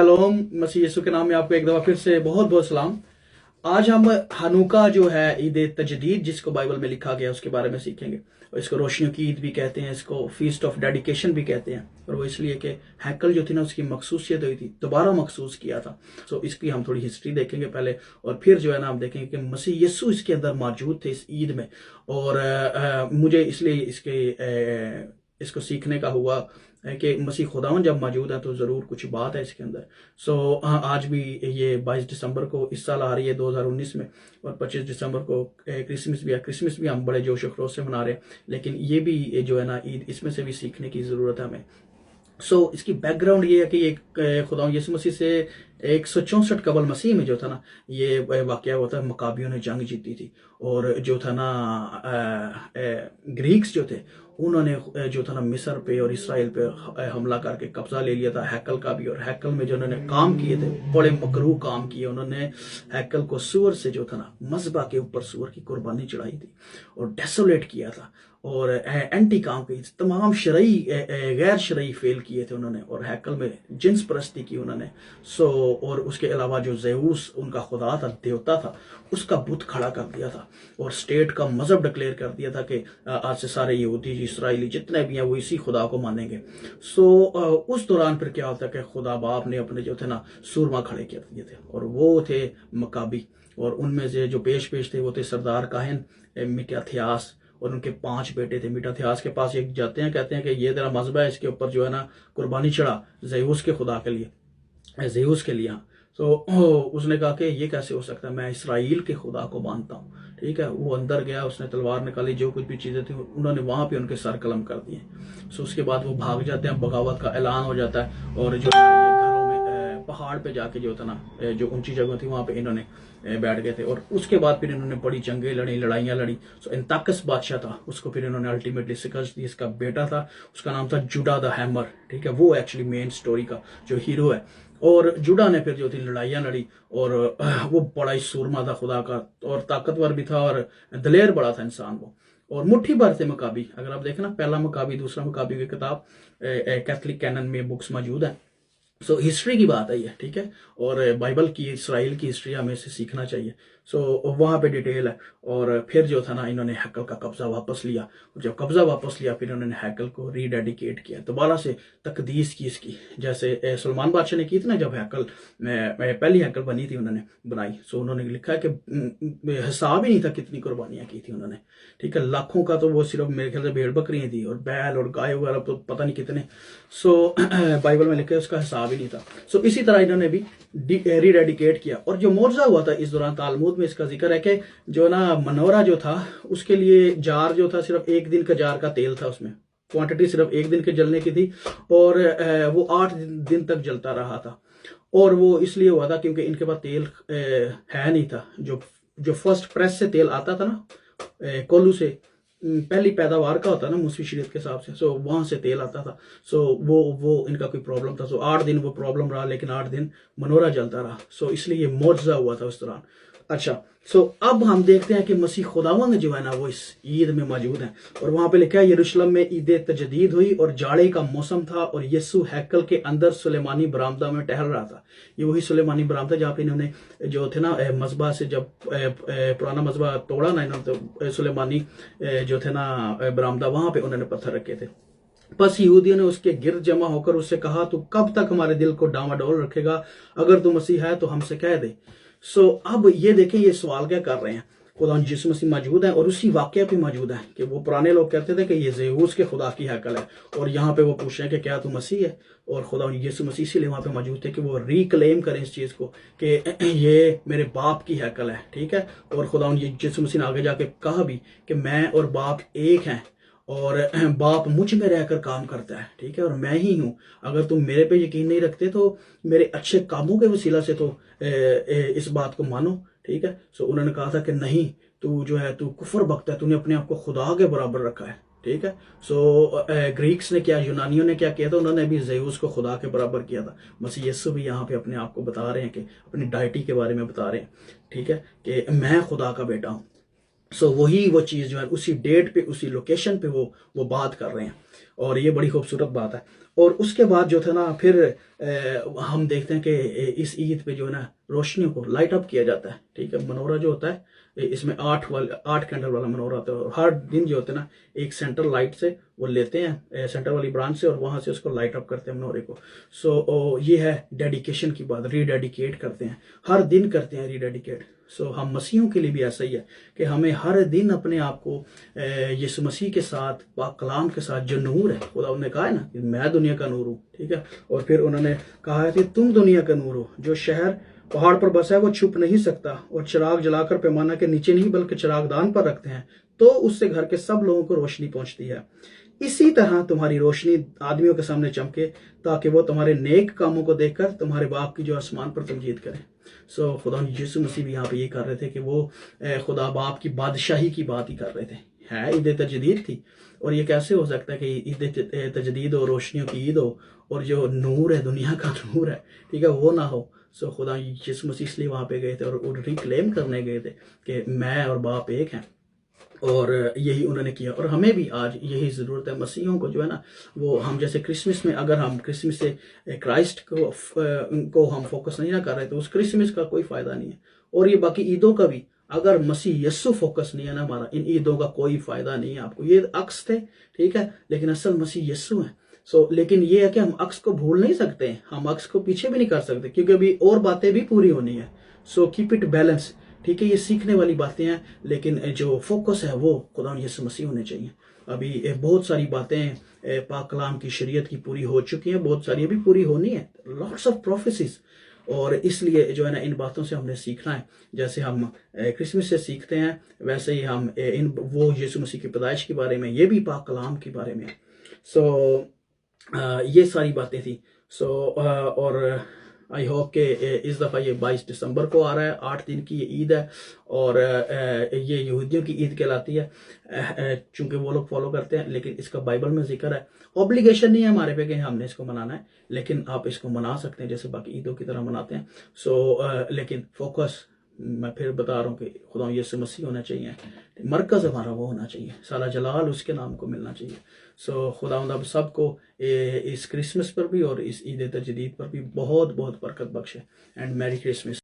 सलाम मसीह यीशु के नाम में आपको एक दफ़ा फिर से बहुत बहुत सलाम। आज हम हनुका जो है ईद तजदीद जिसको बाइबल में लिखा गया उसके बारे में सीखेंगे। और इसको रोशनियों की ईद भी कहते हैं, इसको फीस्ट ऑफ डेडिकेशन भी कहते हैं। और वो इसलिए कि हैकल जो थी ना उसकी मखसूसियत हुई थी, दोबारा मखसूस किया था। सो इसकी हम थोड़ी हिस्ट्री देखेंगे पहले, और फिर जो है ना हम देखेंगे कि मसीह यीशु इसके अंदर मौजूद थे इस ईद में। और मुझे इसलिए इसको सीखने का हुआ है कि मसीह खुदावन जब मौजूद है तो ज़रूर कुछ बात है इसके अंदर। आज भी ये 22 दिसंबर को इस साल आ रही है 2019 में, और 25 दिसंबर को क्रिसमस भी हम बड़े जोश खरोश से मना रहे हैं। लेकिन ये भी जो है ना ईद, इसमें से भी सीखने की ज़रूरत है हमें। इसकी बैकग्राउंड ये है कि एक खुदा यीशु मसीह से 164 कबल मसीह में जो था ना ये वाकया हुआ था। मकाबियों ने जंग जीती थी, और जो था ना ग्रीक्स जो थे उन्होंने जो था ना मिस्र पे और इसराइल पे हमला करके कब्जा ले लिया था, हैकल का भी। और हैकल में जो उन्होंने काम किए थे बड़े मकरूह काम किए उन्होंने। हैकल को सूअर से जो था ना मज़बा के ऊपर सूअर की कुर्बानी चढ़ाई थी और डेसोलेट किया था, और एंटी काम की तमाम शरई गैर शरई फेल किए थे उन्होंने। और हैकल में जिन्स परस्ती की उन्होंने। और उसके अलावा जो ज़ेउस उनका खुदा था, देवता था, उसका बुत खड़ा कर दिया था और स्टेट का मजहब डिक्लेयर कर दिया था कि आज से सारे यहूदी इसराइली जितने भी हैं वो इसी खुदा को मानेंगे। उस दौरान फिर क्या होता है कि खुदा बाप ने अपने जो थे ना सूरमा खड़े कर दिए थे, और वो थे मकाबी। और उनमें से जो पेश थे वो थे सरदार काहिन मिकाथियास, और उनके 5 बेटे थे। मिकाथियास के पास एक जाते हैं, कहते हैं कि ये तेरा मजहब है, इसके ऊपर जो है ना कुर्बानी चढ़ा ज़ेउस के खुदा के लिए, ज़ेउस के लिए। उसने कहा कि ये कैसे हो सकता है, मैं इसराइल के खुदा को मानता हूँ। ठीक है, वो अंदर गया, उसने तलवार निकाली, जो कुछ भी चीज़ें थी उन्होंने वहाँ पे उनके सर कलम कर दिए। उसके बाद वो भाग जाते हैं, बगावत का ऐलान हो जाता है, और जो घरों में पहाड़ पे जाके जो था ना जो ऊंची जगह थी वहाँ पे इन्होंने बैठ गए थे। और उसके बाद फिर इन्होंने बड़ी जंगें लड़ी, लड़ाइयाँ लड़ी। इंताकस बादशाह था, उसको फिर इन्होंने अल्टीमेटली शिकस्त दी। इसका बेटा था, उसका नाम था जुड़ा द हैमर। ठीक है, वो एक्चुअली मेन स्टोरी का जो हीरो है। और जुड़ा ने फिर जो थी लड़ाइयाँ लड़ी, और वो बड़ा ही सूरमा था खुदा का, और ताकतवर भी था, और दलेर बड़ा था इंसान वो। और मुट्ठी भर थे मकाबी। अगर आप देखें ना, पहला मकाबी दूसरा मकाबी की किताब कैथलिक कैनन में बुक्स मौजूद है। हिस्ट्री की बात है ये, ठीक है, और बाइबल की इसराइल की हिस्ट्री हमें से सीखना चाहिए। वहाँ पे डिटेल है। और फिर जो था ना इन्होंने हैकल का कब्जा वापस लिया, और जब कब्जा वापस लिया फिर इन्होंने हैकल को रीडेडिकेट किया, दोबारा से तकदीस की इसकी, जैसे सलमान बादशाह ने की थी ना जब हैकल पहली हैकल बनी थी उन्होंने बनाई। उन्होंने लिखा है कि हिसाब ही नहीं था कितनी कुर्बानियाँ की थी उन्होंने। ठीक है, लाखों का तो वो सिर्फ मेरे ख्याल से भेड़ बकरियाँ थी, और बैल और गाय वगैरह तो पता नहीं कितने। बाइबल में लिखा है उसका हिसाब ही नहीं था। इसी तरह इन्होंने भी रीडेडिकेट किया। और जो मोर्जा हुआ था इस दौरान, तालमुद में इसका जिक्र है कि जो ना मनोरा जो था उसके लिए जार जो था सिर्फ 1 दिन का जार का तेल था, उसमें क्वांटिटी सिर्फ 1 दिन के जलने की थी, और वो 8 दिन तक जलता रहा था। और वो इसलिए हुआ था क्योंकि इनके पास तेल है नहीं था। जो फर्स्ट प्रेस से तेल आता था ना कोल्लू से, पहली पैदावार का होता है ना मूसवी शरीयत के हिसाब से, वहां से तेल आता था। वो इनका कोई प्रॉब्लम था। 8 दिन वो प्रॉब्लम रहा, लेकिन 8 दिन मनोरा जलता रहा। इसलिए ये मुआवजा हुआ था उस दौरान। अच्छा, अब हम देखते हैं कि मसीह खुदावंद जो है ना वो इस ईद में मौजूद है। और वहां पे लिखा है यरूशलेम में ईद तजदीद हुई, और जाड़े का मौसम था, और यीशु हैकल के अंदर सुलेमानी बरामदा में टहल रहा था। ये वही सुलेमानी बरामदा जहाँ पे इन्होंने जो थे ना मजबा से जब पुराना मजबा तोड़ा ना इन्होंने, तो सुलेमानी जो थे ना बरामदा, वहां पे उन्होंने पत्थर रखे थे। बस यहूदियों ने उसके गिर्द जमा होकर उससे कहा, तू कब तक हमारे दिल को डामाडोल रखेगा? अगर तू मसीह है तो हमसे कह दे। अब ये देखें ये सवाल क्या कर रहे हैं। खुदा यीशु मसीह मौजूद है, और उसी वाक्य पे मौजूद है कि वो पुराने लोग कहते थे कि ये ज़ेउस के खुदा की हैकल है, और यहाँ पे वो पूछ रहे हैं कि क्या तू मसीह है? और खुदा यीशु मसीह इसीलिए वहाँ पे मौजूद थे कि वो रिक्लेम करें इस चीज़ को कि ये मेरे बाप की हैकल है। ठीक है, और खुदा यीशु मसीह ने आगे जाके कहा भी कि मैं और बाप एक हैं, और बाप मुझ में रहकर काम करता है। ठीक है, और मैं ही हूँ। अगर तुम मेरे पे यकीन नहीं रखते तो मेरे अच्छे कामों के वसीला से तो इस बात को मानो। ठीक है, उन्होंने कहा था कि नहीं, तू जो है तू कुफर बकता है, तूने अपने आप को खुदा के बराबर रखा है। ठीक है, ग्रीक्स ने क्या, यूनानियों ने क्या किया था, उन्होंने भी ज़ेउस को खुदा के बराबर किया था। मसीह यीशु भी यहाँ पे अपने आप को बता रहे हैं कि अपनी डाइटी के बारे में बता रहे हैं। ठीक है, कि मैं खुदा का बेटा हूँ। वही वो चीज़ जो है उसी डेट पे उसी लोकेशन पे वो बात कर रहे हैं। اور یہ بڑی خوبصورت بات ہے. اور اس کے بعد جو تھا نا پھر ہم دیکھتے ہیں کہ اس عید پہ جو ہے نا روشنیوں کو لائٹ اپ کیا جاتا ہے. ٹھیک ہے, منورہ جو ہوتا ہے اس میں 8 کینڈل والا منورہ ہوتا ہے, اور ہر دن جو ہوتا ہے نا ایک سینٹر لائٹ سے وہ لیتے ہیں سینٹر والی برانچ سے, اور وہاں سے اس کو لائٹ اپ کرتے ہیں منورے کو. سو یہ ہے ڈیڈیکیشن کی بات, ری ڈیڈیکیٹ کرتے ہیں, ہر دن کرتے ہیں ری ڈیڈیکیٹ. سو ہم مسیحوں کے لیے بھی ایسا ہی ہے کہ ہمیں ہر دن اپنے آپ کو یسوع مسیح کے ساتھ, پاک کلام کے ساتھ, جو نور ہے, خدا نے کہا ہے نا کہ میں دنیا کا نور ہوں. ٹھیک ہے, اور پھر انہوں نے کہا ہے کہ تم دنیا کا نور ہو, جو شہر پہاڑ پر بسا ہے وہ چھپ نہیں سکتا, اور چراغ جلا کر پیمانہ کے نیچے نہیں بلکہ چراغ دان پر رکھتے ہیں, تو اس سے گھر کے سب لوگوں کو روشنی پہنچتی ہے. اسی طرح تمہاری روشنی آدمیوں کے سامنے چمکے, تاکہ وہ تمہارے نیک کاموں کو دیکھ کر تمہارے باپ کی جو آسمان پر تمجید کریں. سو خدا یسوع مسیح بھی یہاں پہ یہ کر رہے تھے کہ وہ خدا باپ کی بادشاہی کی بات ہی کر رہے تھے. ہے عید تجدید تھی, اور یہ کیسے ہو سکتا ہے کہ عید تجدید ہو, روشنیوں کی عید ہو, اور جو نور ہے, دنیا کا نور ہے, ٹھیک ہے, وہ نہ ہو. سو خدا یسوع مسیح اس لیے وہاں پہ گئے تھے اور ریکلیم کرنے گئے تھے کہ میں اور باپ ایک ہیں, اور یہی انہوں نے کیا. اور ہمیں بھی آج یہی ضرورت ہے, مسیحوں کو جو ہے نا, وہ ہم جیسے کرسمس میں اگر ہم کرسمس سے کرائسٹ کو ہم فوکس نہیں نہ کر رہے تو اس کرسمس کا کوئی فائدہ نہیں ہے. اور یہ باقی عیدوں کا بھی اگر مسیح یسوع فوکس نہیں ہے نا ہمارا, ان عیدوں کا کوئی فائدہ نہیں ہے آپ کو. یہ عکس تھے, ٹھیک ہے, لیکن اصل مسیح یسوع ہے. لیکن یہ ہے کہ ہم عکس کو بھول نہیں سکتے, ہم عکس کو پیچھے بھی نہیں کر سکتے, کیونکہ ابھی اور باتیں بھی پوری ہونی ہے. So keep it balance. ٹھیک ہے, یہ سیکھنے والی باتیں ہیں, لیکن جو فوکس ہے وہ خدا یسوع مسیح ہونے چاہیے. ابھی بہت ساری باتیں پاک کلام کی شریعت کی پوری ہو چکی ہیں, بہت ساری ابھی پوری ہونی ہے, لاٹس آف پروفیسیز. اور اس لیے جو ہے نا ان باتوں سے ہم نے سیکھنا ہے. جیسے ہم کرسمس سے سیکھتے ہیں, ویسے ہی ہم وہ یسوع مسیح کی پیدائش کے بارے میں, یہ بھی پاک کلام کے بارے میں. سو یہ ساری باتیں تھیں. اور آئی ہوپ کہ اس دفعہ یہ 22 دسمبر کو آ رہا ہے, 8 دن کی یہ عید ہے, اور یہ یہودیوں کی عید کہلاتی ہے, چونکہ وہ لوگ فالو کرتے ہیں, لیکن اس کا بائبل میں ذکر ہے. اوبلیگیشن نہیں ہے ہمارے پہ کہ ہم نے اس کو منانا ہے, لیکن آپ اس کو منا سکتے ہیں جیسے باقی عیدوں کی طرح مناتے ہیں. لیکن فوکس میں پھر بتا رہا ہوں کہ خدا یسوع مسیح ہونا چاہیے, مرکز ہمارا وہ ہونا چاہیے, سارا جلال اس کے نام کو ملنا چاہیے. خدا اب سب کو اس کرسمس پر بھی اور اس عید تجدید پر بھی بہت بہت برکت بخشے. اینڈ میری کرسمس.